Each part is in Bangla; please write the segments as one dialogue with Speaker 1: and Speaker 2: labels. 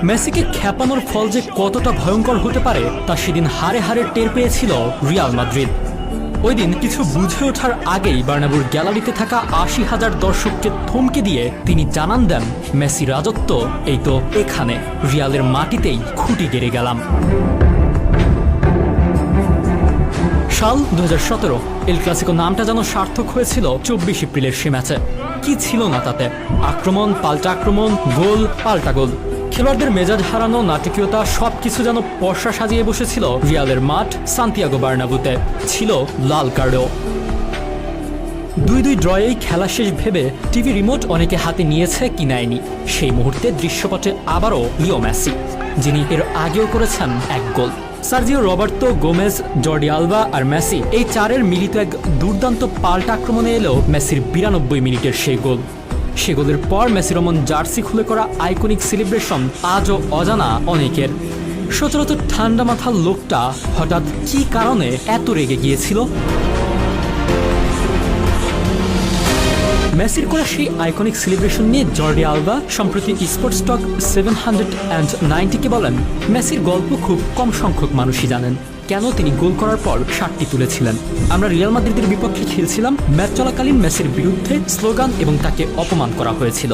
Speaker 1: মেসিকে খেপানোর ফল যে কতটা ভয়ঙ্কর হতে পারে তা সেদিন হারে হারে টের পেয়েছিল রিয়াল মাদ্রিদ। ওই দিন কিছু বুঝে ওঠার আগেই বার্নাব্যুর গ্যালারিতে থাকা ৮০,০০০ দর্শককে থমকে দিয়ে তিনি জানান দেন, মেসি রাজত্ব এই তো এখানে, রিয়ালের মাটিতেই খুঁটি গেড়ে গেলাম। সাল ২০১৭ এল ক্লাসিকো নামটা যেন সার্থক হয়েছিল ২৪ এপ্রিলের সে ম্যাচে। কি ছিল না তাতে? আক্রমণ, পাল্টা আক্রমণ, গোল, পাল্টা গোল। খেলোয়াড়দের মেজাজ হারানো, নাটকীয়তা সবকিছু যেন পর্ষা সাজিয়ে বসেছিল রিয়ালের মাঠ সান্তিয়াগো বার্নাব্যুতে। ছিল লাল কার্ডও। ২-২ ড্রয়েই খেলা শেষ ভেবে টিভি রিমোট অনেকে হাতে নিয়েছে কি নেয়নি। সেই মুহূর্তে দৃশ্যপটে আবারও লিও মেসি, যিনি এর আগেও করেছেন এক গোল। Sergio Roberto, Gomez, Jordi Alba আর মেসি, এই চারের মিলিত এক দুর্দান্ত পাল্টা আক্রমণে এলো মেসির ৯২ মিনিটের সেই গোল। সে গোলের পর মেসি রমন জার্সি খুলে করা আইকনিক সেলিব্রেশন আজও অজানা অনেকের। সচরাচর ঠান্ডা মাথার লোকটা হঠাৎ কী কারণে এত রেগে গিয়েছিল? মেসির করা সেই আইকনিক সেলিব্রেশন নিয়ে জর্ডি আলবা সম্প্রতি স্পোর্টস টক 790কে বলেন, মেসির গল্প খুব কম সংখ্যক মানুষই জানেন। কেন তিনি গোল করার পর শার্টটি তুলেছিলেন। আমরা রিয়াল মাদ্রিদের বিপক্ষে খেলছিলাম, ম্যাচ চলাকালীন মেসির বিরুদ্ধে স্লোগান এবং তাকে অপমান করা হয়েছিল।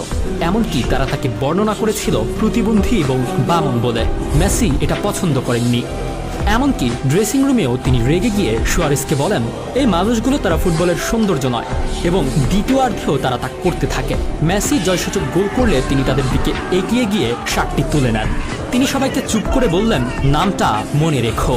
Speaker 1: এমনকি তারা তাকে বর্ণনা করেছিল প্রতিবন্ধী এবং বামন বলে। মেসি এটা পছন্দ করেননি। এমনকি ড্রেসিং রুমেও তিনি রেগে গিয়ে সুয়ারেজকে বলেন, এই মানুষগুলো তারা ফুটবলের সৌন্দর্য নয়, এবং দ্বিতীয়ার্ধেও তারা তা করতে থাকে। মেসি জয়সূচক গোল করলে তিনি তাদের দিকে এগিয়ে গিয়ে শার্টটি তুলে নেন। তিনি সবাইকে চুপ করে বললেন, নামটা মনে রেখো।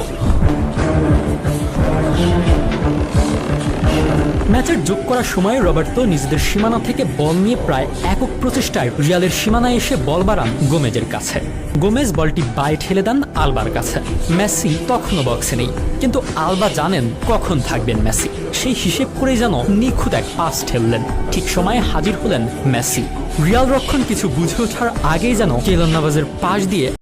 Speaker 1: ম্যাচের যোগ করার সময় রবার্তো নিজেদের সীমানা থেকে বল নিয়ে প্রায় একক প্রচেষ্টায় রিয়ালের সীমানায় এসে বল বাড়ান গোমেজের কাছে। গোমেজ বলটি বাই ঠেলে দেন আলবার কাছে। মেসি তখনও বক্সে নেই, কিন্তু আলবা জানেন কখন থাকবেন মেসি। সেই হিসেব করেই যেন নিখুঁত এক পাস ঠেললেন। ঠিক সময়ে হাজির হলেন মেসি। রিয়াল রক্ষণ কিছু বুঝে ওঠার আগেই যেন কেইলর নাভাসের পাস দিয়ে